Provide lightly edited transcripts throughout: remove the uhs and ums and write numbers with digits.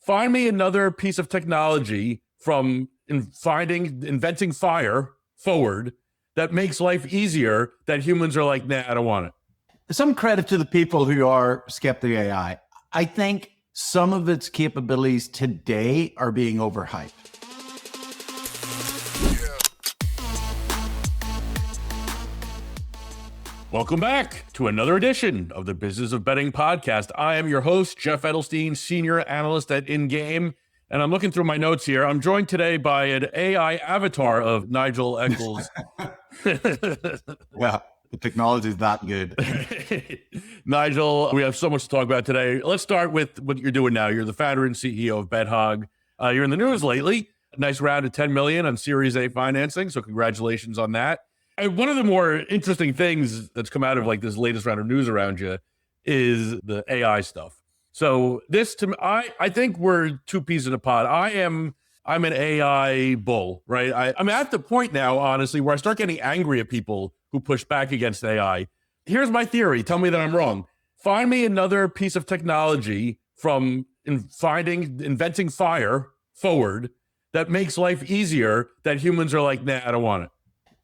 Find me another piece of technology from inventing fire forward that makes life easier that humans are like, nah, I don't want it. Some credit to the people who are skeptic AI. I think some of its capabilities today are being overhyped. Welcome back to another edition of the Business of Betting podcast. I am your host, Jeff Edelstein, senior analyst at InGame. And I'm looking through my notes here. I'm joined today by an AI avatar of Nigel Eccles. Yeah, the technology is that good. Nigel, we have so much to talk about today. Let's start with what you're doing now. You're the founder and CEO of BetHog. You're in the news lately. A nice round of $10 million on Series A financing. So congratulations on that. And one of the more interesting things that's come out of like this latest round of news around you is the AI stuff. So this, to me, I think we're two peas in a pod. I'm an AI bull, right? I'm at the point now, honestly, where I start getting angry at people who push back against AI. Here's my theory. Tell me that I'm wrong. Find me another piece of technology from inventing fire forward that makes life easier that humans are like, nah, I don't want it.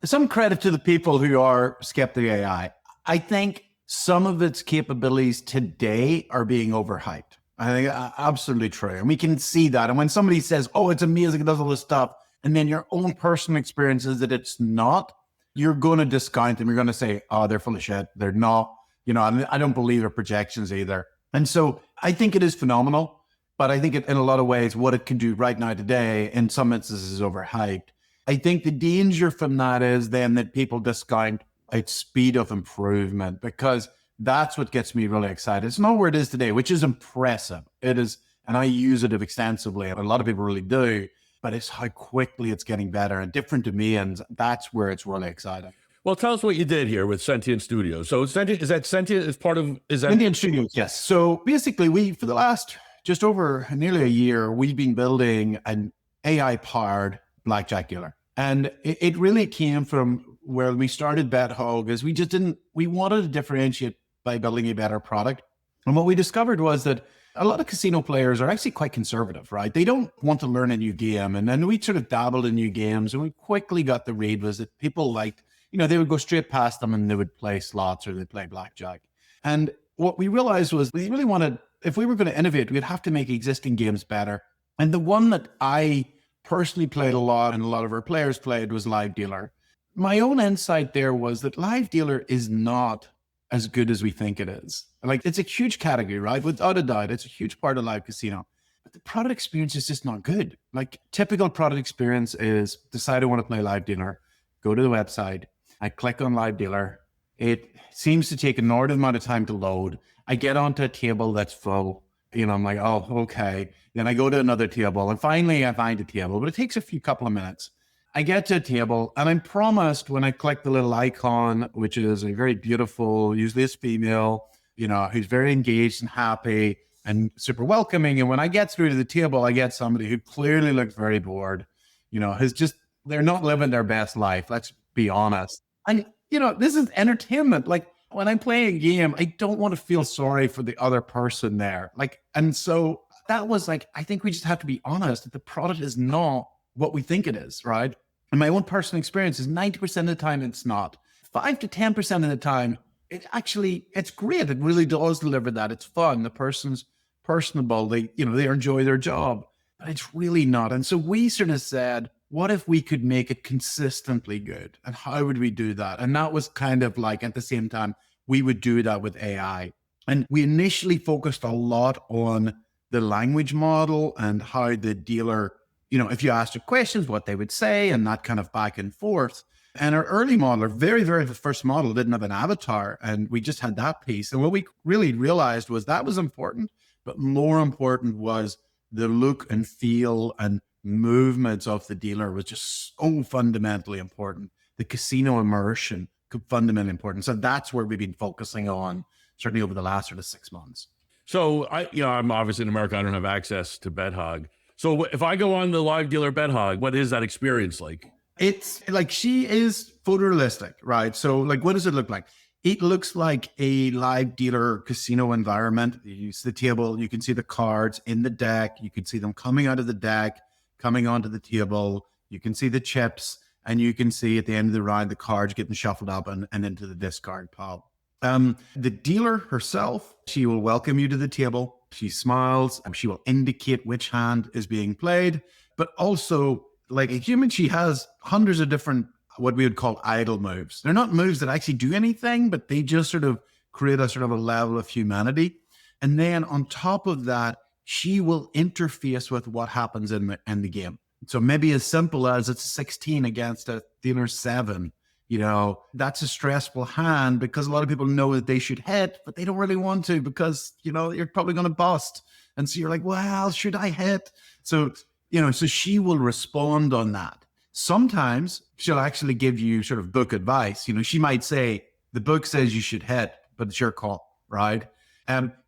Some credit to the people who are skeptic AI. I think some of its capabilities today are being overhyped. I think absolutely true. And we can see that. And when somebody says, oh, it's amazing, it does all this stuff, and then your own personal experience is that it's not, you're going to discount them. You're going to say, oh, they're full of shit. They're not, I don't believe their projections either. And so I think it is phenomenal, but I think in a lot of ways, what it can do right now today, in some instances, is overhyped. I think the danger from that is then that people discount its speed of improvement, because that's what gets me really excited. It's not where it is today, which is impressive. It is, and I use it extensively, and a lot of people really do, but it's how quickly it's getting better in different domains. That's where it's really exciting. Well, tell us what you did here with Sentient Studios. So Sentient is part of... Sentient Studios, yes. So basically, for the last just over nearly a year, we've been building an AI-powered blackjack dealer. And it really came from where we started BetHog, is we wanted to differentiate by building a better product. And what we discovered was that a lot of casino players are actually quite conservative, right? They don't want to learn a new game. And then we sort of dabbled in new games, and we quickly got the read was that people liked, they would go straight past them and they would play slots or they'd play blackjack. And what we realized was we really wanted, if we were going to innovate, we'd have to make existing games better. And the one that I personally played a lot and a lot of our players played was Live Dealer. My own insight there was that Live Dealer is not as good as we think it is. Like, it's a huge category, right? Without a doubt, it's a huge part of live casino. But the product experience is just not good. Like, typical product experience is decide I want to play Live Dealer, go to the website, I click on Live Dealer. It seems to take an inordinate amount of time to load. I get onto a table that's full. I'm like, oh, okay. Then I go to another table, and finally I find a table, but it takes a couple of minutes. I get to a table, and I'm promised when I click the little icon, which is a very beautiful, usually it's female, who's very engaged and happy and super welcoming. And when I get through to the table, I get somebody who clearly looks very bored, they're not living their best life. Let's be honest. And, this is entertainment. Like, when I'm playing a game, I don't want to feel sorry for the other person there. And so that was I think we just have to be honest that the product is not what we think it is, right? And my own personal experience is 90% of the time it's not. 5 to 10% of the time, it's great. It really does deliver that. It's fun. The person's personable. They enjoy their job, but it's really not. And so we sort of said, what if we could make it consistently good? And how would we do that? And that was kind of at the same time, we would do that with AI. And we initially focused a lot on the language model and how the dealer, if you asked her questions, what they would say, and that kind of back and forth. And our early model, our very, very first model, didn't have an avatar, and we just had that piece. And what we really realized was that was important, but more important was the look and feel and movements of the dealer was just so fundamentally important. The casino immersion, fundamentally important. So that's where we've been focusing on, certainly over the last sort of 6 months. So I'm obviously in America. I don't have access to BetHog. So if I go on the Live Dealer BetHog, what is that experience like? It's she is photorealistic, right? So what does it look like? It looks like a live dealer casino environment. You use the table, you can see the cards in the deck, you can see them coming out of the deck, coming onto the table, you can see the chips, and you can see at the end of the round the cards getting shuffled up and into the discard pile. The dealer herself, she will welcome you to the table. She smiles, and she will indicate which hand is being played. But also, like a human, she has hundreds of different, what we would call idle moves. They're not moves that actually do anything, but they just sort of create a sort of a level of humanity. And then on top of that, she will interface with what happens in the game. So maybe as simple as it's 16 against a dealer 7. You know, that's a stressful hand because a lot of people know that they should hit, but they don't really want to because, you know, you're probably going to bust. And so you're like, well, should I hit? So, you know, so she will respond on that. Sometimes she'll actually give you sort of book advice. You know, she might say, the book says you should hit, but it's your call, right?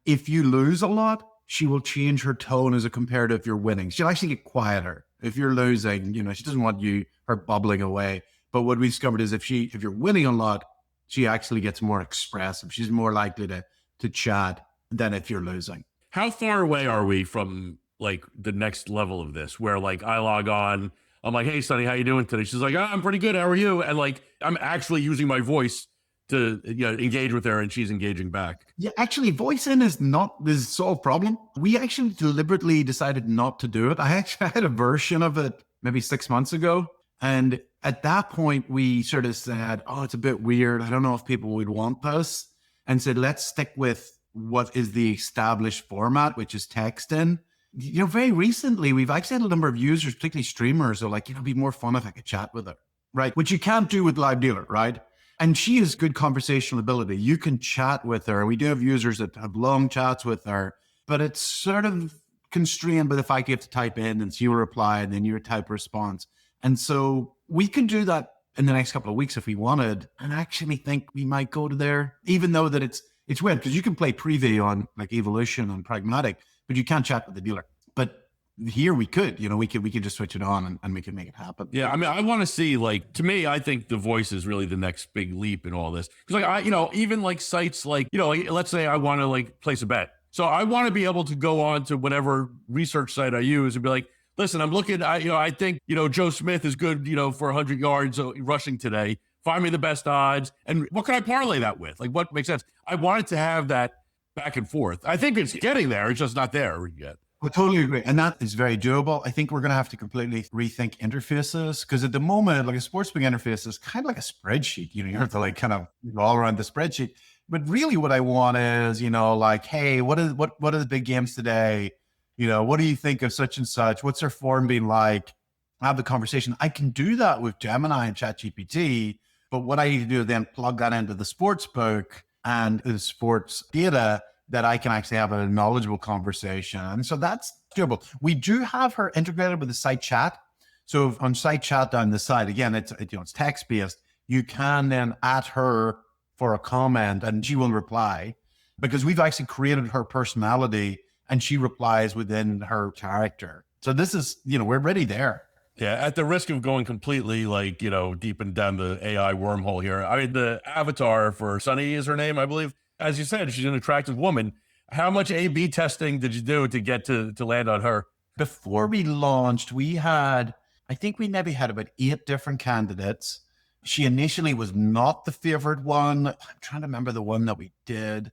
If you lose a lot, she will change her tone as a compared to if you're winning. She'll actually get quieter. If you're losing, you know, she doesn't want her bubbling away. But what we discovered is if you're winning a lot, she actually gets more expressive. She's more likely to chat than if you're losing. How far away are we from like the next level of this where like I log on, I'm like, hey, Sonny, how you doing today? She's like, oh, I'm pretty good. How are you? And like, I'm actually using my voice to engage with her and she's engaging back. Yeah, actually, voice in is not this solved problem. We actually deliberately decided not to do it. I actually had a version of it maybe 6 months ago. And at that point, we sort of said, oh, it's a bit weird. I don't know if people would want this. And said, let's stick with what is the established format, which is text in. You know, very recently, we've actually had a number of users, particularly streamers, who are like, it'd be more fun if I could chat with her, right? Which you can't do with Live Dealer, right? And she has good conversational ability. You can chat with her. We do have users that have long chats with her, but it's sort of constrained by the fact you have to type in and she will reply and then you type a response. And so we can do that in the next couple of weeks if we wanted, and I actually think we might go to there, even though that it's weird because you can play preview on like Evolution and Pragmatic, but you can't chat with the dealer. But here we could, you know, we could just switch it on and we could make it happen. Yeah, I mean, I want to see, like, to me, I think the voice is really the next big leap in all this. Because, like, even like sites like, like, let's say I want to like place a bet. So I want to be able to go on to whatever research site I use and be like, listen, I'm looking, I think, Joe Smith is good, for 100 yards rushing today. Find me the best odds. And what can I parlay that with? Like, what makes sense? I wanted to have that back and forth. I think it's getting there. It's just not there yet. I totally agree. And that is very doable. I think we're going to have to completely rethink interfaces because at the moment, like a sportsbook interface is kind of like a spreadsheet. You have to like kind of go all around the spreadsheet. But really what I want is, like, hey, what are the big games today? What do you think of such and such? What's their form been like? Have the conversation. I can do that with Gemini and ChatGPT, but what I need to do is then plug that into the sports book and the sports data that I can actually have a knowledgeable conversation. And so that's doable. We do have her integrated with the site chat. So on site chat down the side, again, it's text-based. You can then at her for a comment and she will reply because we've actually created her personality and she replies within her character. So this is, we're ready there. Yeah, at the risk of going completely like, deep and down the AI wormhole here. I mean, the avatar for Sunny is her name, I believe. As you said, she's an attractive woman. How much A/B testing did you do to get to land on her? Before we launched, I think we maybe had about 8 different candidates. She initially was not the favorite one. I'm trying to remember the one that we did.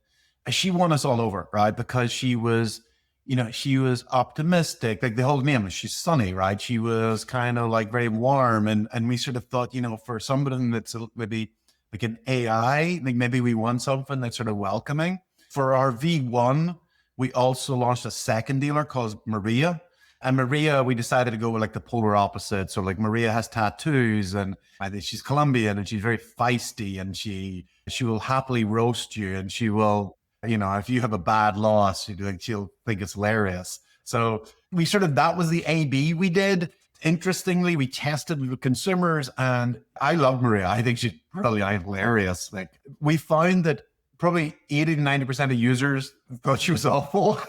She won us all over, right? Because she was, she was optimistic. Like the whole name, she's Sunny, right? She was kind of like very warm. And we sort of thought, for somebody that's maybe like an AI, like maybe we want something that's sort of welcoming. For our V1, we also launched a second dealer called Maria. And Maria, we decided to go with like the polar opposite. So like Maria has tattoos and I think she's Colombian and she's very feisty and she will happily roast you and she will, if you have a bad loss, she'll think it's hilarious. So that was the A/B we did. Interestingly, we tested with consumers and I love Maria. I think she's really hilarious. Like we found that probably 80 to 90% of users thought she was awful.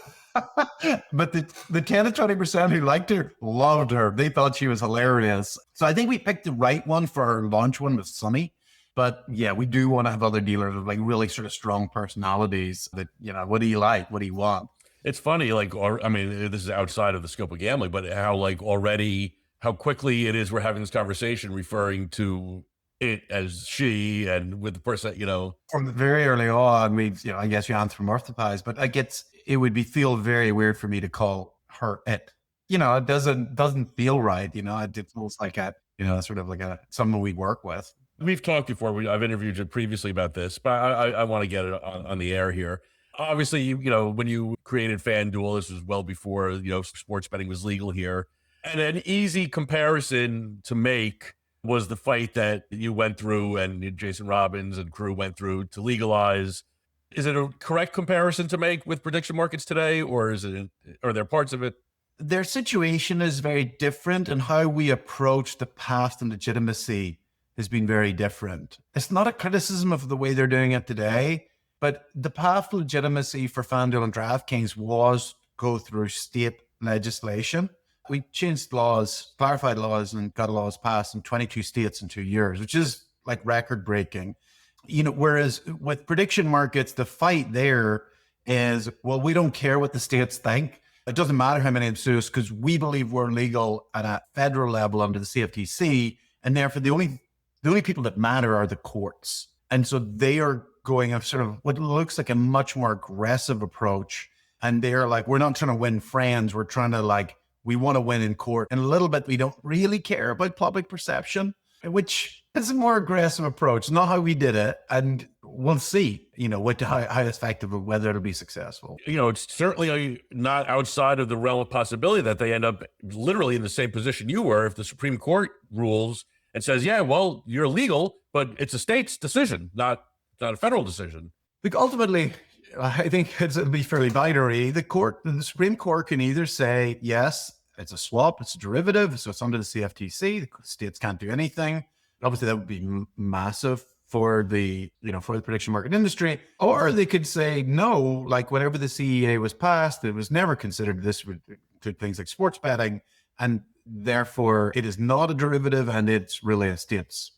But the 10 to 20% who liked her loved her. They thought she was hilarious. So I think we picked the right one for our launch one with Sunny. But yeah, we do want to have other dealers with like really sort of strong personalities that, what do you like? What do you want? It's funny, I mean, this is outside of the scope of gambling, but how quickly it is we're having this conversation referring to it as she, and with the person, From very early on, I guess you anthropomorphize, but it would feel very weird for me to call her it. It doesn't feel right. It feels like sort of like someone we work with. We've talked before. I've interviewed you previously about this, but I want to get it on the air here. Obviously, when you created FanDuel, this was well before, sports betting was legal here. And an easy comparison to make was the fight that you went through and Jason Robbins and crew went through to legalize. Is it a correct comparison to make with prediction markets today, or are there parts of it? Their situation is very different, and how we approach the path and legitimacy has been very different. It's not a criticism of the way they're doing it today, but the path to legitimacy for FanDuel and DraftKings was go through state legislation. We changed laws, clarified laws, and got laws passed in 22 states in 2 years, which is like record breaking. Whereas with prediction markets, the fight there is, well, we don't care what the states think. It doesn't matter how many of them sue us because we believe we're legal at a federal level under the CFTC. And therefore, the only people that matter are the courts. And so they are going a sort of what looks like a much more aggressive approach. And they're like, we're not trying to win friends. We're trying to we want to win in court. And a little bit, we don't really care about public perception, which is a more aggressive approach, not how we did it. And we'll see, how effective or whether it'll be successful. It's certainly not outside of the realm of possibility that they end up literally in the same position you were if the Supreme Court rules and says, yeah, well, you're legal, but it's a state's decision, not a federal decision. Look, ultimately, I think it'll be fairly binary. The Supreme Court can either say, yes, it's a swap, it's a derivative, so it's under the CFTC, the states can't do anything. Obviously, that would be massive for the prediction market industry. Or they could say, no, like whenever the CEA was passed, it was never considered this would include things like sports betting. And therefore, it is not a derivative and it's really a state's,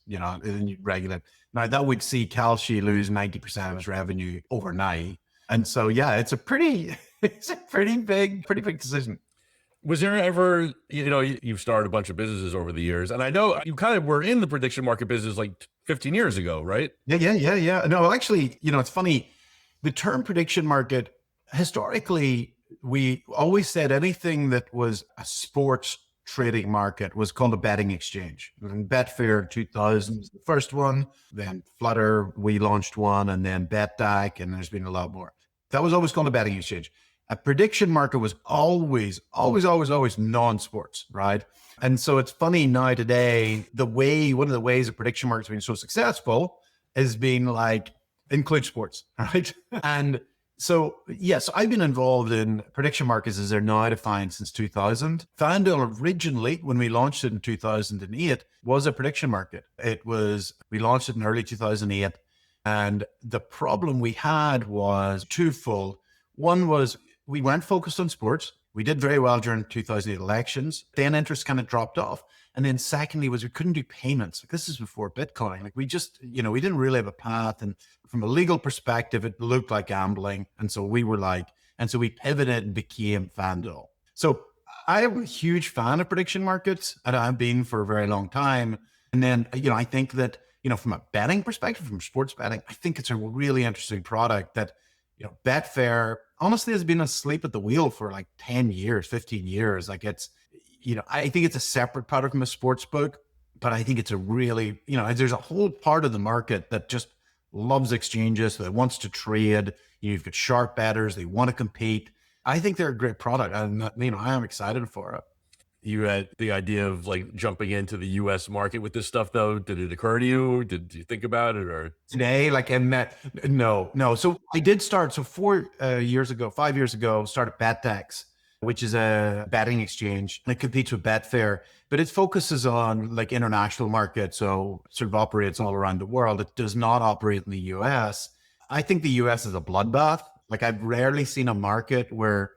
regulate. Now, that would see Kalshi lose 90% of his revenue overnight. And so, yeah, it's a pretty big decision. Was there ever, you've started a bunch of businesses over the years, and I know you kind of were in the prediction market business like 15 years ago, right? Yeah. No, actually, it's funny. The term prediction market, historically, we always said anything that was a sports trading market was called a betting exchange. And Betfair 2000 was the first one, then Flutter, we launched one, and then BetHog, and there's been a lot more. That was always called a betting exchange. A prediction market was always non-sports, right? And so it's funny now today, one of the ways the prediction market's been so successful is being include sports, right? And so, yes, I've been involved in prediction markets as they're now defined since 2000. FanDuel originally, when we launched it in 2008, was a prediction market. We launched it in early 2008. And the problem we had was twofold. One was we weren't focused on sports. We did very well during 2008 elections. Then interest kind of dropped off. And then secondly was we couldn't do payments. This is before Bitcoin. We just, we didn't really have a path. And from a legal perspective, it looked like gambling. And so we pivoted and became FanDuel. So I am a huge fan of prediction markets, and I've been for a very long time. And then, I think that, from a betting perspective, from sports betting, I think it's a really interesting product that, Betfair honestly has been asleep at the wheel for 10 years, 15 years. I think it's a separate product from a sports book, but I think it's a really, there's a whole part of the market that just loves exchanges, that wants to trade. You've got sharp bettors, they want to compete. I think they're a great product. I am excited for it. You had the idea of jumping into the U.S. market with this stuff, though. Did it occur to you? Did you think about it, or today? No. So I did start. So 5 years ago, started BetX, which is a betting exchange. It competes with Betfair, but it focuses on international markets. So sort of operates all around the world. It does not operate in the U.S. I think the U.S. is a bloodbath. I've rarely seen a market where,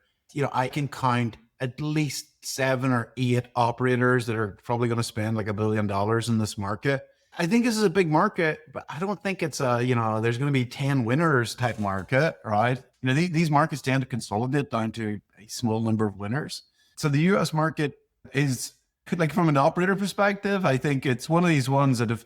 I can count at least 7 or 8 operators that are probably going to spend $1 billion in this market. I think this is a big market, but I don't think it's a, there's going to be 10 winners type market, right? These markets tend to consolidate down to a small number of winners. So the US market is, like, from an operator perspective, I think it's one of these ones that if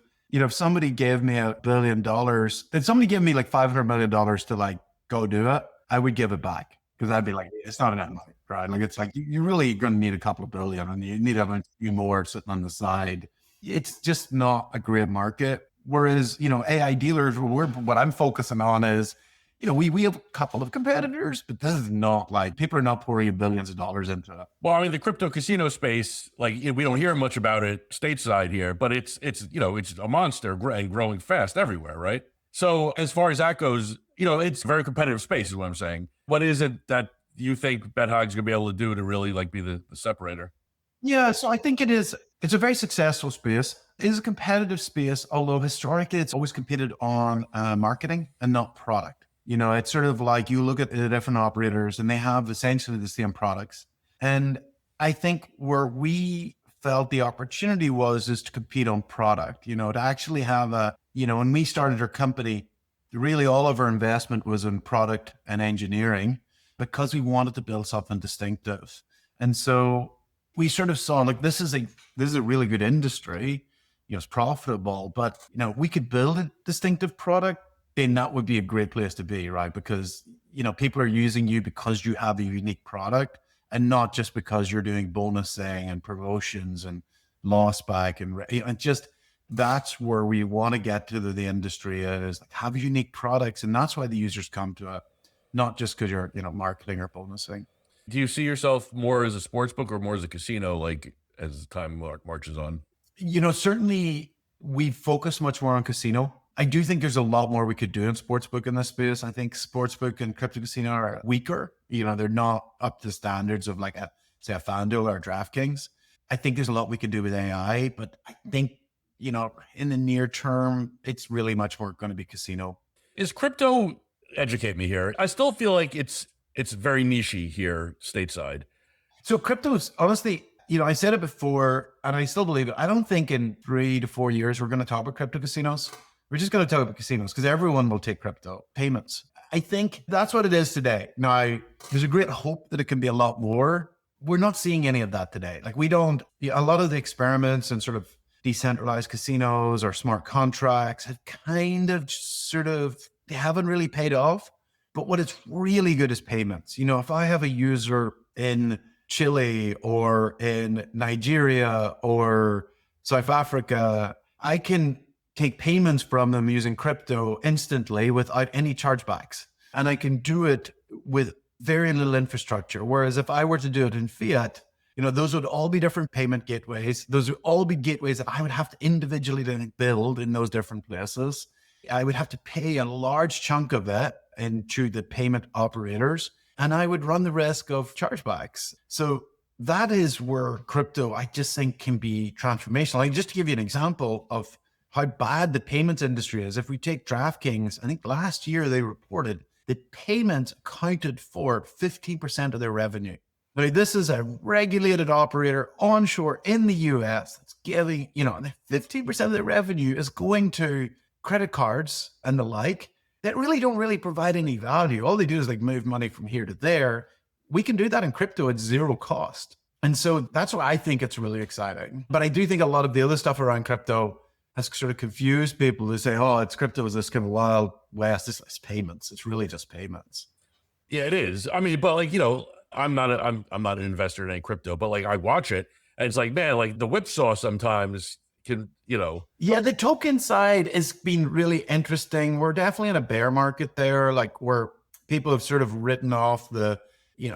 somebody gave me $1 billion, then somebody gave me like $500 million to like go do it, I would give it back, because I'd be like, it's not enough money, right? Like, it's like, you're really going to need a couple of billion, and you need a few more sitting on the side. It's just not a great market. Whereas, AI dealers, what I'm focusing on is, we have a couple of competitors, but this is not like, people are not pouring billions of dollars into it. Well, I mean, the crypto casino space, like, we don't hear much about it stateside here, but it's a monster and growing fast everywhere, right? So as far as that goes, it's a very competitive space is what I'm saying. What is it that you think BetHog's gonna be able to do to really like be the separator? Yeah, so I think it's a very successful space. It is a competitive space, although historically it's always competed on marketing and not product. It's sort of like, you look at the different operators and they have essentially the same products. And I think where we felt the opportunity is to compete on product, to actually have when we started our company, really all of our investment was in product and engineering, because we wanted to build something distinctive. And so we sort of saw, like, this is a really good industry, it's profitable, but we could build a distinctive product, then that would be a great place to be, right? Because people are using you because you have a unique product, and not just because you're doing bonusing and promotions and loss back and just, that's where we want to get to the industry, is like, have unique products, and that's why the users come to it, not just because you're marketing or bonusing. Do you see yourself more as a sports book or more as a casino, like, as time marches on? Certainly we focus much more on casino. I do think there's a lot more we could do in sportsbook in this space. I think sportsbook and crypto casino are weaker. They're not up to standards of like say a FanDuel or a DraftKings. I think there's a lot we could do with AI, but I think, in the near term, it's really much more going to be casino. Is crypto, educate me here, I still feel like it's very niche-y here stateside. So crypto's, honestly, I said it before and I still believe it. I don't think in 3 to 4 years we're going to talk about crypto casinos. We're just going to talk about casinos because everyone will take crypto payments. I think that's what it is today. Now, there's a great hope that it can be a lot more. We're not seeing any of that today. Like, a lot of the experiments and sort of decentralized casinos or smart contracts have kind of they haven't really paid off. But what is really good is payments. If I have a user in Chile or in Nigeria or South Africa, I can take payments from them using crypto instantly without any chargebacks. And I can do it with very little infrastructure. Whereas if I were to do it in fiat, those would all be different payment gateways. Those would all be gateways that I would have to individually then build in those different places. I would have to pay a large chunk of it into the payment operators, and I would run the risk of chargebacks. So that is where crypto, I just think, can be transformational. Like, just to give you an example of how bad the payments industry is, if we take DraftKings, I think last year they reported that payments accounted for 15% of their revenue. Now, this is a regulated operator onshore in the US that's giving, 15% of their revenue is going to credit cards and the like that really don't provide any value. All they do is like move money from here to there. We can do that in crypto at zero cost. And so that's why I think it's really exciting. But I do think a lot of the other stuff around crypto has sort of confused people who say, oh, it's crypto is this kind of wild west. It's payments. It's really just payments. Yeah, it is. I mean, but like, I'm not an investor in any crypto, but like, I watch it and it's like, man, like the whipsaw sometimes can, Yeah, the token side has been really interesting. We're definitely in a bear market there, like where people have sort of written off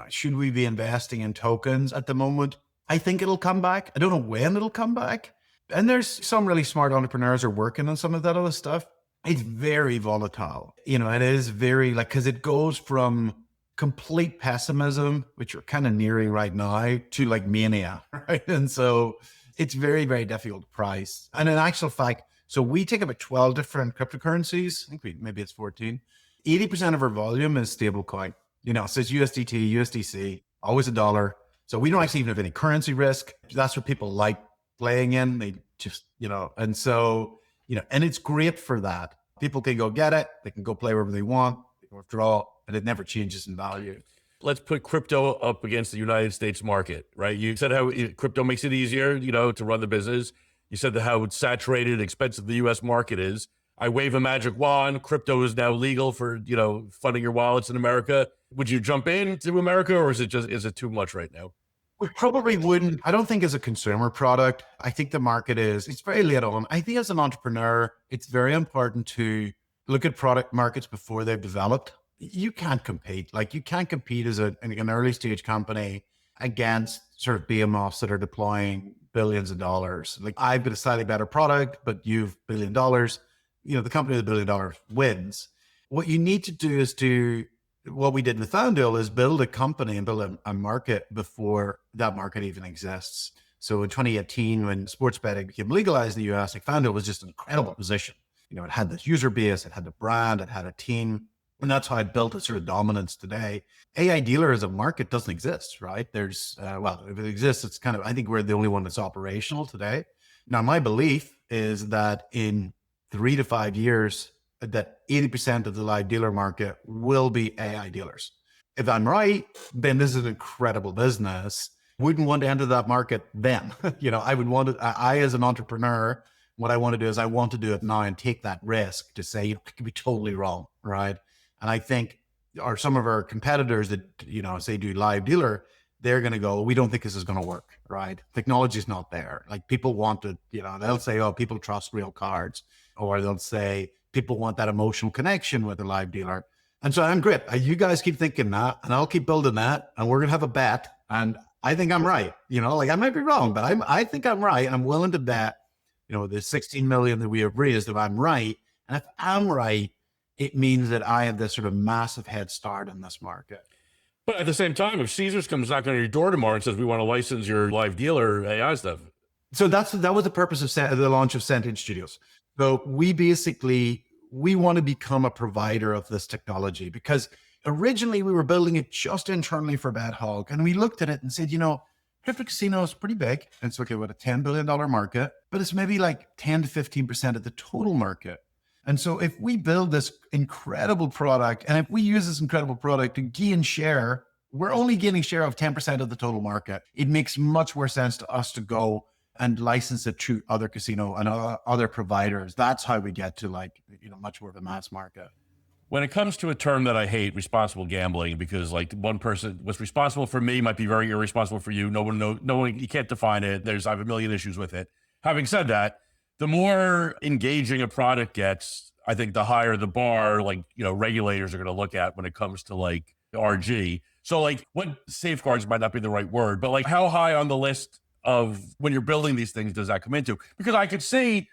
should we be investing in tokens at the moment? I think it'll come back. I don't know when it'll come back. And there's some really smart entrepreneurs who are working on some of that other stuff. It's very volatile. It is very because it goes from complete pessimism, which we're kind of nearing right now, to like mania, right? And so it's very, very difficult to price. And in actual fact, so we take about 12 different cryptocurrencies. I think maybe it's 14. 80% of our volume is stablecoin. So it's USDT, USDC, always a dollar. So we don't actually even have any currency risk. That's what people like playing in. They just, and so and it's great for that. People can go get it. They can go play wherever they want. They can withdraw, and it never changes in value. Let's put crypto up against the United States market, right? You said how crypto makes it easier, to run the business. You said how saturated and expensive the U.S. market is. I wave a magic wand. Crypto is now legal for, funding your wallets in America. Would you jump into America, or is it too much right now? We probably wouldn't. I don't think as a consumer product. I think the market it's very late on. I think as an entrepreneur, it's very important to look at product markets before they've developed. You can't compete. You can't compete as an early stage company against sort of behemoths that are deploying billions of dollars. I've got a slightly better product, but you've $1 billion. The company with $1 billion wins. What you need to do is what we did with FanDuel is build a company and build a market before that market even exists. So in 2018, when sports betting became legalized in the US, FanDuel was just an incredible position. It had this user base, it had the brand, it had a team. And that's how I built a sort of dominance today. AI dealer as a market doesn't exist, right? There's, if it exists, it's I think we're the only one that's operational today. Now, my belief is that in 3 to 5 years, that 80% of the live dealer market will be AI dealers. If I'm right, then this is an incredible business. Wouldn't want to enter that market then. I would want to, I as an entrepreneur, what I want to do is I want to do it now and take that risk to say, it could be totally wrong, right? And I think some of our competitors that, say do live dealer, they're going to go, we don't think this is going to work, right? Technology is not there. People want to, they'll say, oh, people trust real cards. Or they'll say, people want that emotional connection with a live dealer. And so I'm great. You guys keep thinking that, and I'll keep building that, and we're going to have a bet. And I think I'm right. I might be wrong, but I think I'm right. And I'm willing to bet, the 16 million that we have raised, if I'm right. And if I'm right, it means that I have this sort of massive head start in this market. But at the same time, if Caesars comes knocking on your door tomorrow and says, we want to license your live dealer AI stuff. So that was the purpose of the launch of Sentient Studios. So we want to become a provider of this technology, because originally we were building it just internally for BetHog. And we looked at it and said, crypto casino is pretty big. And it's okay with a $10 billion market, but it's maybe 10 to 15% of the total market. And so if we build this incredible product, and if we use this incredible product to gain share, we're only gaining share of 10% of the total market. It makes much more sense to us to go and license it to other casino and other providers. That's how we get to much more of a mass market. When it comes to a term that I hate, responsible gambling, because one person was responsible for me might be very irresponsible for you. No one, you can't define it. I have a million issues with it. Having said that, the more engaging a product gets, I think the higher the bar, regulators are going to look at when it comes to RG. So what safeguards might not be the right word, but how high on the list of when you're building these things does that come into? Because I could see,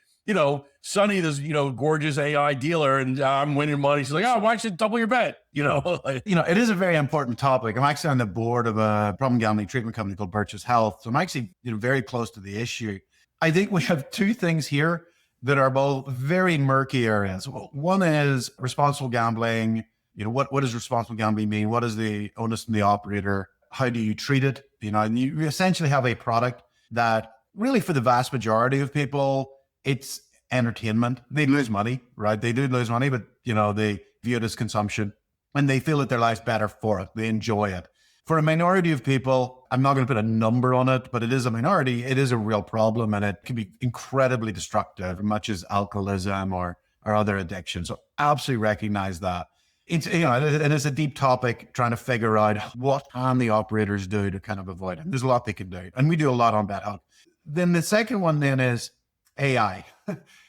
Sonny, this, gorgeous AI dealer, and I'm winning money. She's like, oh, why don't you double your bet? It is a very important topic. I'm actually on the board of a problem gambling treatment company called Birch's Health. So I'm actually, very close to the issue. I think we have two things here that are both very murky areas. One is responsible gambling. What does responsible gambling mean? What is the onus from the operator? How do you treat it? And you essentially have a product that really, for the vast majority of people, it's entertainment. They lose money, right? They do lose money, but they view it as consumption, and they feel that their life's better for it. They enjoy it. For a minority of people, I'm not going to put a number on it, but it is a minority. It is a real problem, and it can be incredibly destructive, much as alcoholism or other addictions. So absolutely recognize that. It is a deep topic, trying to figure out what can the operators do to kind of avoid it. There's a lot they can do, and we do a lot on BetHog. Then the second one then is AI.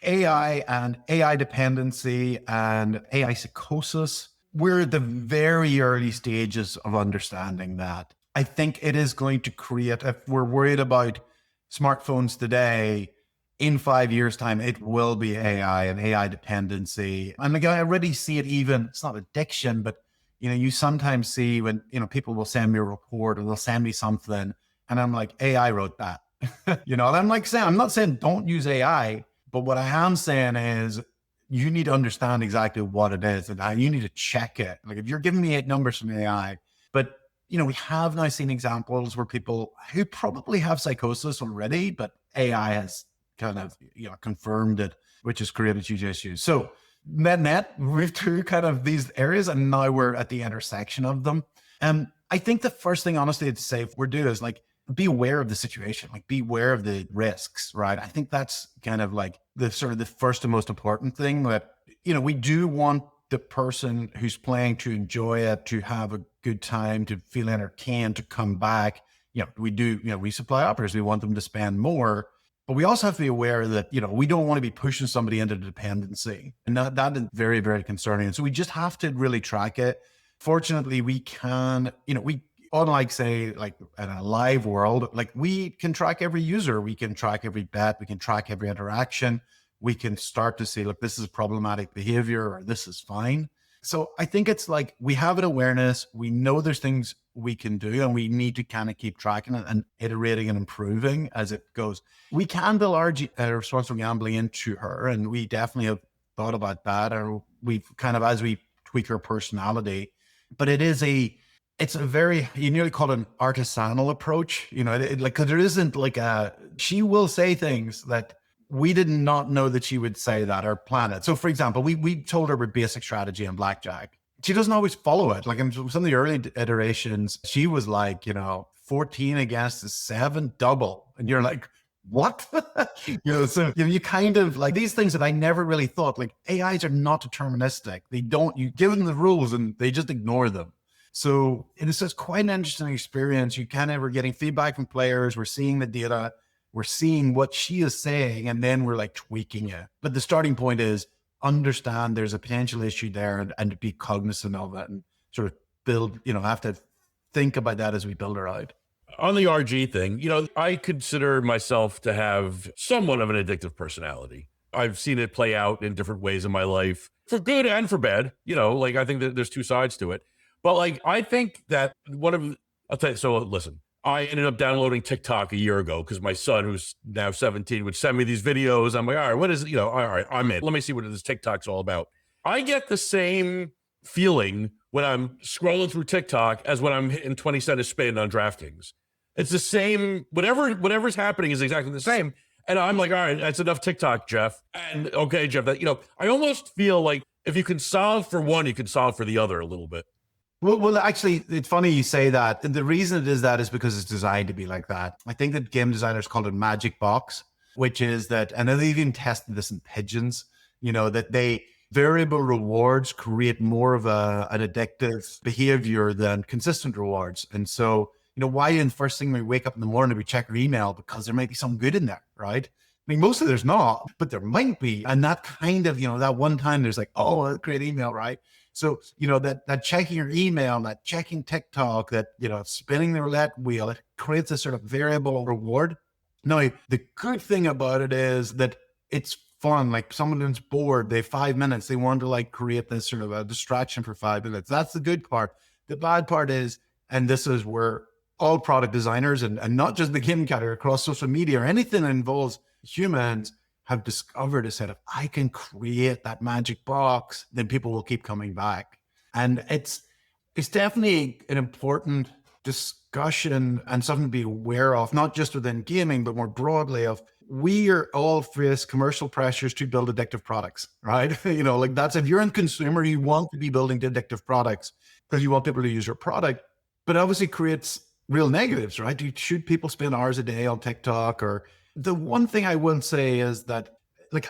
AI and AI dependency and AI psychosis. We're at the very early stages of understanding that. I think it is going to create, if we're worried about smartphones today, in 5 years' time, it will be AI and AI dependency. And I already see it even, it's not addiction, but you sometimes see when, people will send me a report or they'll send me something and I'm like, AI wrote that. And I'm I'm not saying don't use AI, but what I am saying is you need to understand exactly what it is and you need to check it. If you're giving me 8 numbers from AI, but we have now seen examples where people who probably have psychosis already, but AI has kind of confirmed it which has created huge issues. So net, we've two kind of these areas, and now we're at the intersection of them. And I think the first thing, honestly, to say we're doing is like, be aware of the situation, like be aware of the risks, right? I think that's kind of like the sort of the first and most important thing, that, we do want the person who's playing to enjoy it, to have a good time, to feel entertained, to come back. We do, we supply operators, we want them to spend more, but we also have to be aware that, we don't want to be pushing somebody into dependency. And that is very, very concerning. And so we just have to really track it. Fortunately, we can, unlike say like in a live world, like we can track every user, we can track every bet, we can track every interaction. We can start to see, look, this is problematic behavior, or this is fine. So I think it's like we have an awareness, we know there's things we can do, and we need to kind of keep tracking it and iterating and improving as it goes. We can build our responsible gambling into her, and we definitely have thought about that, or we've kind of, as we tweak her personality, but it's a very, you nearly call it an artisanal approach, because there isn't like she will say things that we did not know that she would say that or plan it. So for example, we told her about basic strategy on blackjack. She doesn't always follow it. Like in some of the early iterations, she was like, 14 against a 7 double. And you're like, what? So you kind of like these things that I never really thought, like AIs are not deterministic. You give them the rules and they just ignore them. So it's just quite an interesting experience. You kind of are getting feedback from players. We're seeing the data. We're seeing what she is saying, and then we're like tweaking it. But the starting point is understand there's a potential issue there, and to be cognizant of it, and sort of build, have to think about that as we build her out. On the RG thing, I consider myself to have somewhat of an addictive personality. I've seen it play out in different ways in my life, for good and for bad. I think that there's two sides to it. But I think that I'll tell you, so listen, I ended up downloading TikTok a year ago because my son, who's now 17, would send me these videos. I'm like, all right, what is it? All right, I'm in. Let me see what this TikTok's all about. I get the same feeling when I'm scrolling through TikTok as when I'm hitting 20 cent a spin on DraftKings. It's the same, whatever's happening is exactly the same. And I'm like, all right, that's enough TikTok, Jeff. And okay, Jeff, I almost feel like if you can solve for one, you can solve for the other a little bit. Well, actually, it's funny you say that. And the reason it is that is because it's designed to be like that. I think that game designers called it magic box, which is that, and they've even tested this in pigeons, that variable rewards create more of an addictive behavior than consistent rewards. And so, why in the first thing we wake up in the morning, we check our email? Because there might be some good in there, right? I mean, most of there's not, but there might be. And that kind of, that one time there's like, oh, great email, right? So, that checking your email, that checking TikTok, that, spinning the roulette wheel, it creates a sort of variable reward. Now, the good thing about it is that it's fun. Like someone who's bored, they have 5 minutes, they want to create this sort of a distraction for 5 minutes. That's the good part. The bad part is, and this is where all product designers and not just the game category, across social media or anything that involves humans, have discovered is that if I can create that magic box, then people will keep coming back. And it's definitely an important discussion and something to be aware of, not just within gaming, but more broadly of we are all face commercial pressures to build addictive products, right? That's, if you're in consumer, you want to be building addictive products because you want people to use your product, but obviously creates real negatives, right? Should people spend hours a day on TikTok? Or the one thing I will say is that,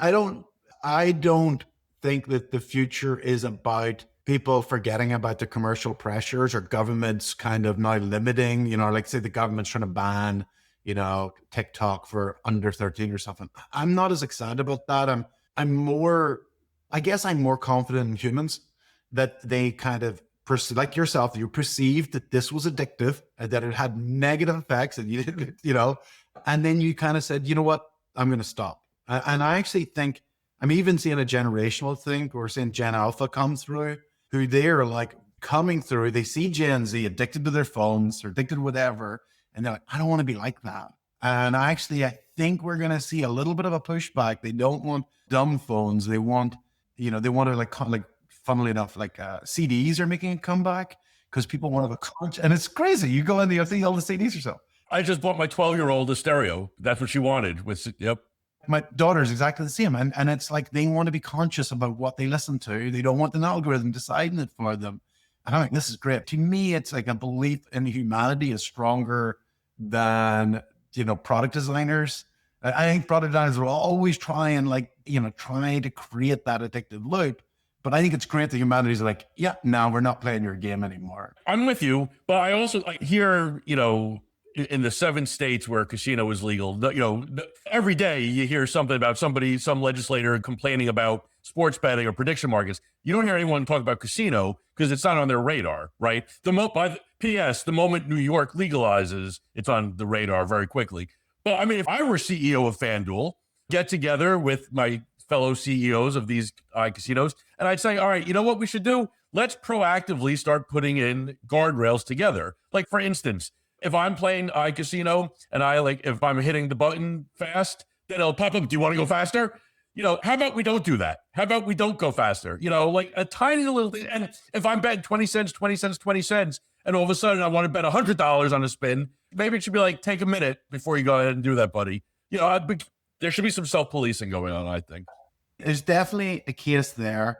I don't think that the future is about people forgetting about the commercial pressures or governments kind of now limiting, say the government's trying to ban, TikTok for under 13 or something. I'm not as excited about that. I'm more confident in humans that they kind of, like yourself, you perceived that this was addictive and that it had negative effects, and you didn't, and then you kind of said, you know what, I'm going to stop. And I actually think I'm even seeing a generational thing. We're seeing Gen Alpha come through, who they're coming through. They see Gen Z addicted to their phones or addicted to whatever. And they're like, I don't want to be like that. And I think we're going to see a little bit of a pushback. They don't want dumb phones. They want, to funnily enough, CDs are making a comeback because people want to have a content. And it's crazy. You go in there, see all the CDs yourself. I just bought my 12-year-old a stereo. That's what she wanted. Yep. My daughter's exactly the same. And it's like they want to be conscious about what they listen to. They don't want an algorithm deciding it for them. And I'm like, this is great. To me, it's like a belief in humanity is stronger than, product designers. I think product designers will always try and try to create that addictive loop. But I think it's great that humanity's like, yeah, no, we're not playing your game anymore. I'm with you, but I also hear, in the 7 states where casino is legal, every day you hear something about some legislator complaining about sports betting or prediction markets. You don't hear anyone talk about casino because it's not on their radar, right? P.S., the moment New York legalizes, it's on the radar very quickly. But I mean, if I were CEO of FanDuel, get together with my fellow CEOs of these casinos, and I'd say, all right, you know what we should do? Let's proactively start putting in guardrails together. Like, for instance, if I'm playing iCasino and if I'm hitting the button fast, then it'll pop up, do you want to go faster? How about we don't do that? How about we don't go faster? Like a tiny little thing. And if I'm betting 20 cents, and all of a sudden I want to bet $100 on a spin, maybe it should be like, take a minute before you go ahead and do that, buddy. There should be some self-policing going on, I think. There's definitely a case there.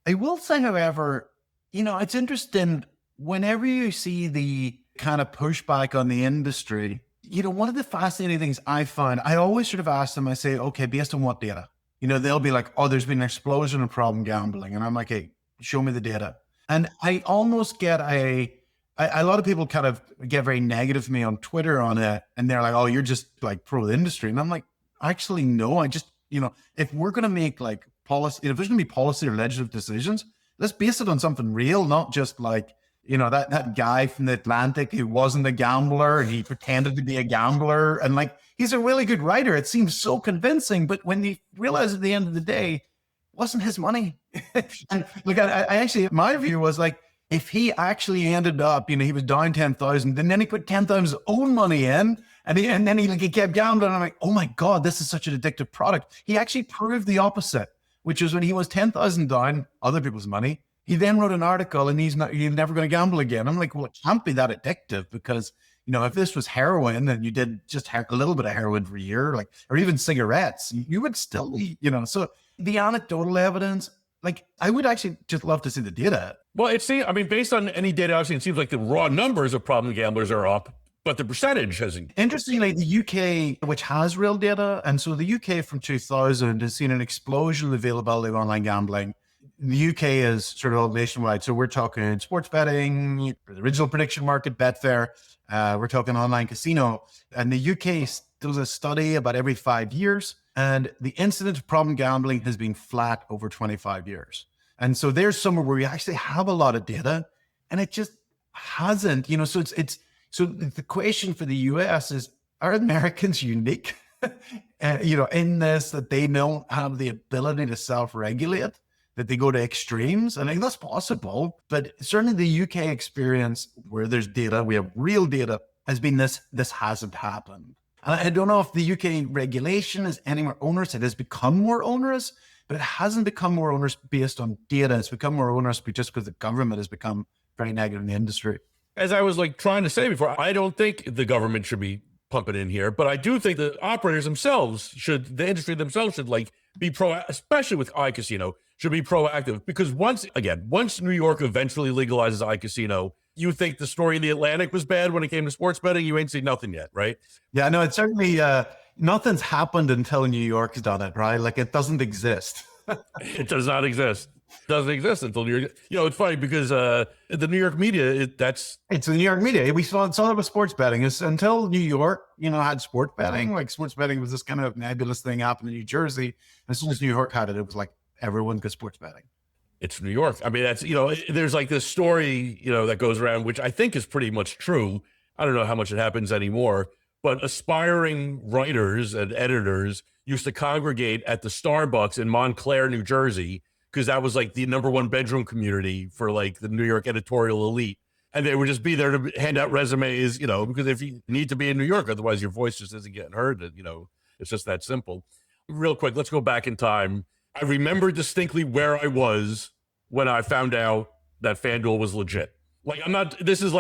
I will say, however, it's interesting whenever you see the kind of pushback on the industry, one of the fascinating things I find, I always sort of ask them, I say, okay, based on what data? They'll be like, oh, there's been an explosion of problem gambling. And I'm like, hey, show me the data. And I almost get a lot of people kind of get very negative to me on Twitter on it. And they're like, oh, you're just like pro the industry. And I'm like, actually, no, I just, if we're going to make like policy, if there's going to be policy or legislative decisions, let's base it on something real, not just like, that guy from the Atlantic who wasn't a gambler and he pretended to be a gambler. And like, he's a really good writer. It seems so convincing, but when you realize at the end of the day, it wasn't his money. And look, I actually, my view was like, if he actually ended up, he was down 10,000, and then he put 10,000 his own money in, and then he kept gambling. And I'm like, oh my God, this is such an addictive product. He actually proved the opposite, which was when he was 10,000 down, other people's money. He then wrote an article and he's never going to gamble again. I'm like, well, it can't be that addictive because, if this was heroin and you did just a little bit of heroin for a year, or even cigarettes, you would still, so the anecdotal evidence, I would actually just love to see the data. Well, based on any data I've seen, it seems like the raw numbers of problem gamblers are up, but the percentage hasn't. Interestingly, the UK, which has real data, and so the UK from 2000 has seen an explosion of availability of online gambling. The UK is sort of nationwide. So we're talking sports betting, the original prediction market, Betfair. We're talking online casino. And the UK does a study about every 5 years. And the incidence of problem gambling has been flat over 25 years. And so there's somewhere where we actually have a lot of data and it just hasn't, so the question for the US is, are Americans unique, in this, that they don't have the ability to self-regulate, that they go to extremes? And I think that's possible, but certainly the UK experience where there's data, we have real data, has been this hasn't happened. And I don't know if the UK regulation is any more onerous. It has become more onerous, but it hasn't become more onerous based on data. It's become more onerous just because the government has become very negative in the industry. As I was trying to say before, I don't think the government should be pumping in here, but I do think the operators themselves the industry themselves should be proactive, especially with iCasino, should be proactive, because once New York eventually legalizes iCasino, you think the story in the Atlantic was bad when it came to sports betting, you ain't seen nothing yet, right? Yeah, no, it's certainly, nothing's happened until New York's done it, right? It doesn't exist. It does not exist. Doesn't exist until New York. It's funny because the New York media, it's the New York media. We saw it with sports betting. It's until New York, had sports betting. Sports betting was this kind of nebulous thing happening in New Jersey. And as soon as New York had it, it was like everyone could sports betting. It's New York. That's, there's this story, that goes around, which I think is pretty much true. I don't know how much it happens anymore, but aspiring writers and editors used to congregate at the Starbucks in Montclair, New Jersey, because that was the number one bedroom community for the New York editorial elite. And they would just be there to hand out resumes, because if you need to be in New York, otherwise your voice just isn't getting heard. It's just that simple. Real quick, let's go back in time. I remember distinctly where I was when I found out that FanDuel was legit. This is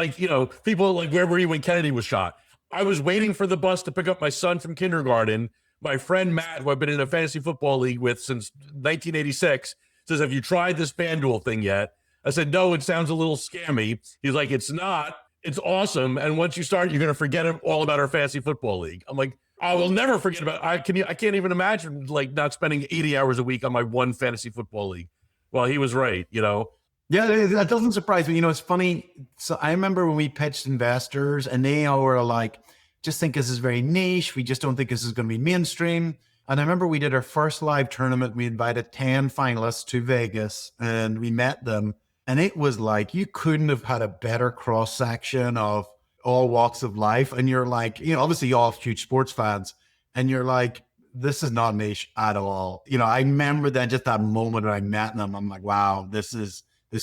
people where were you when Kennedy was shot? I was waiting for the bus to pick up my son from kindergarten, My friend Matt, who I've been in a fantasy football league with since 1986, says, have you tried this FanDuel thing yet? I said, no, it sounds a little scammy. He's like, it's not. It's awesome. And once you start, you're going to forget all about our fantasy football league. I'm like, I will never forget about it. I can't even imagine like not spending 80 hours a week on my one fantasy football league. Well, he was right, you know. Yeah, that doesn't surprise me. You know, it's funny. So I remember when we pitched investors and they all were like, just think this is very niche. We just don't think this is going to be mainstream. And I remember we did our first live tournament. We invited 10 finalists to Vegas and we met them. And it was like, you couldn't have had a better cross section of all walks of life. And you're like, you know, obviously you're all huge sports fans and you're like, this is not niche at all. You know, I remember that just that moment when I met them, I'm like, wow, this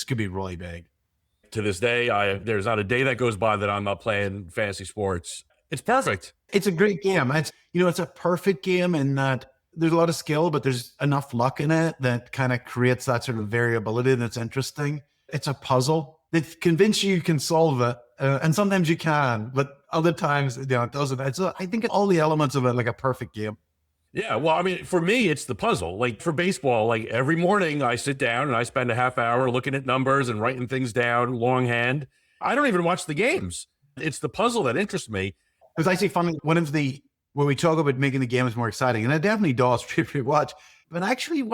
could be really big. To this day, there's not a day that goes by that I'm not playing fantasy sports. It's perfect. It's a great game. It's a perfect game in that there's a lot of skill, but there's enough luck in it that kind of creates that sort of variability that's interesting. It's a puzzle. They convince you can solve it. And sometimes you can, but other times, it doesn't. I think all the elements of it, like a perfect game. Yeah, well, I mean, for me, it's the puzzle. Like for baseball, like every morning I sit down and I spend a half hour looking at numbers and writing things down longhand. I don't even watch the games. It's the puzzle that interests me. It's actually funny. When we talk about making the games more exciting, and it definitely does to watch, but actually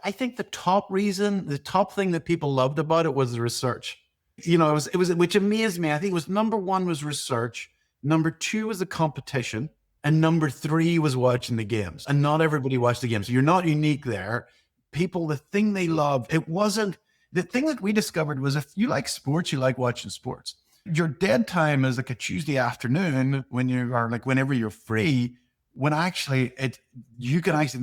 I think the top thing that people loved about it was the research. You know, it was which amazed me. I think it was number one was research. Number two was the competition. And number three was watching the games. And not everybody watched the games. So you're not unique there. People, the thing they love, the thing that we discovered was if you like sports, you like watching sports. Your dead time is like a Tuesday afternoon whenever you're free, when actually the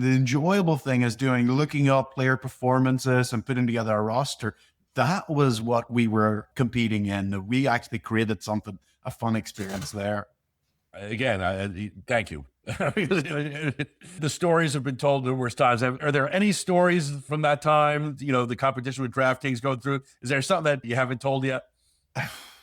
enjoyable thing is looking up player performances and putting together a roster. That was what we were competing in. We actually created a fun experience there. Again, thank you. The stories have been told numerous times. Are there any stories from that time, you know, the competition with DraftKings going through? Is there something that you haven't told yet?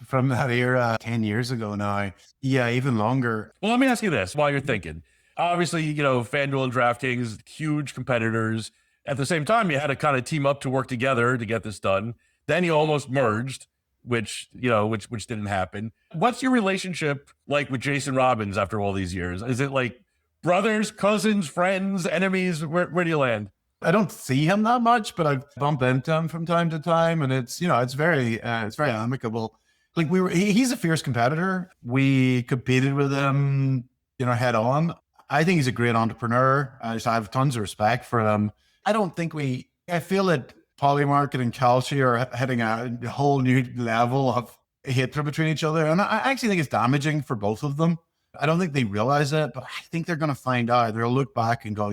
From that era, 10 years ago now. Yeah, even longer. Well, let me ask you this while you're thinking. Obviously, you know, FanDuel and DraftKings, huge competitors. At the same time, you had to kind of team up to work together to get this done. Then you almost merged, which didn't happen. What's your relationship like with Jason Robbins after all these years? Is it like brothers, cousins, friends, enemies? Where do you land? I don't see him that much, but I bump into him from time to time, and it's very amicable. Like he's a fierce competitor. We competed with him, head on. I think he's a great entrepreneur. I have tons of respect for him. I feel that Polymarket and Kalshi are hitting a whole new level of hatred between each other. And I actually think it's damaging for both of them. I don't think they realize it, but I think they're going to find out. They'll look back and go,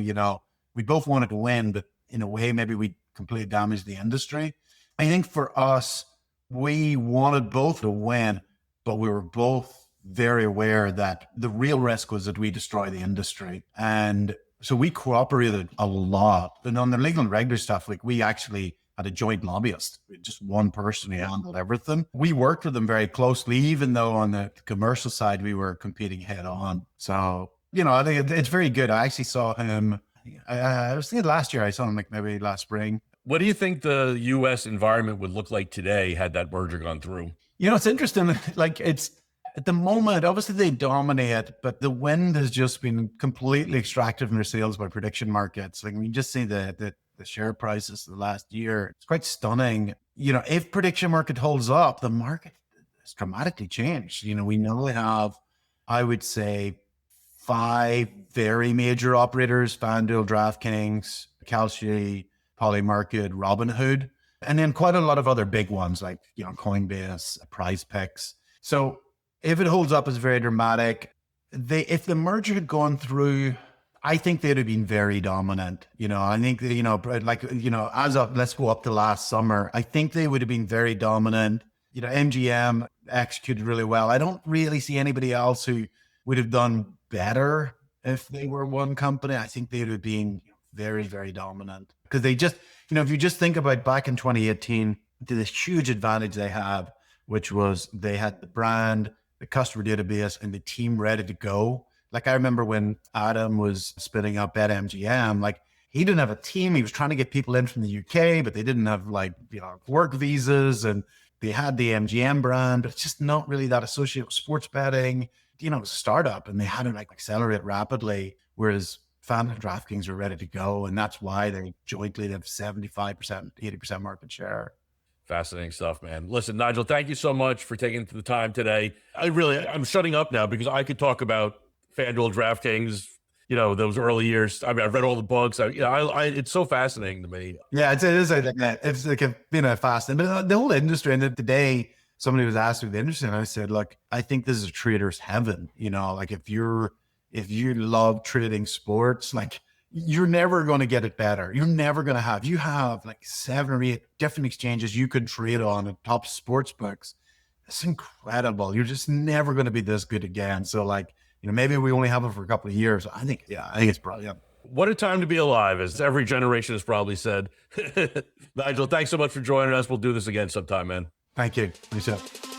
we both wanted to win, but in a way, maybe we completely damaged the industry. I think for us, we wanted both to win, but we were both very aware that the real risk was that we destroy the industry. And so we cooperated a lot. And on the legal and regular stuff, like we actually had a joint lobbyist, just one person who handled everything. We worked with them very closely, even though on the commercial side, we were competing head on. So, I think it's very good. I actually saw him, I was thinking last year, I saw him like maybe last spring. What do you think the U.S. environment would look like today had that merger gone through? It's interesting. Like it's at the moment, obviously they dominate, but the wind has just been completely extracted from their sails by prediction markets. Like we just see the share prices the last year. It's quite stunning. If prediction market holds up, the market has dramatically changed. We now have, I would say, 5 very major operators: FanDuel, DraftKings, Kalshi, Polymarket, Robinhood, and then quite a lot of other big ones like, Coinbase, Prize Picks. So if it holds up, it's very dramatic. If the merger had gone through, I think they'd have been very dominant. I think, as of, let's go up to last summer, I think they would have been very dominant. MGM executed really well. I don't really see anybody else who would have done better if they were one company. I think they would have been very, very dominant because they just, if you just think about back in 2018, this huge advantage they have, which was they had the brand, the customer database, and the team ready to go. Like I remember when Adam was spinning up BetMGM, like he didn't have a team. He was trying to get people in from the UK, but they didn't have like, work visas, and they had the MGM brand, but it's just not really that associated with sports betting. It was a startup and they had to like accelerate rapidly. Whereas FanDuel and DraftKings are ready to go. And that's why they jointly have 75%, 80% market share. Fascinating stuff, man. Listen, Nigel, thank you so much for taking the time today. I'm shutting up now because I could talk about FanDuel, DraftKings, those early years. I mean, I've read all the books. It's so fascinating to me. Yeah, it is. It's like fascinating. But the whole industry, and today somebody was asking the industry, and I said, look, I think this is a trader's heaven. Like if you love trading sports, like you're never going to get it better. You're never going to have. You have like 7 or 8 different exchanges you could trade on at top sports books. It's incredible. You're just never going to be this good again. So like, maybe we only have it for a couple of years. I think it's brilliant. What a time to be alive, as every generation has probably said. Nigel, thanks so much for joining us. We'll do this again sometime, man. Thank you. Appreciate it.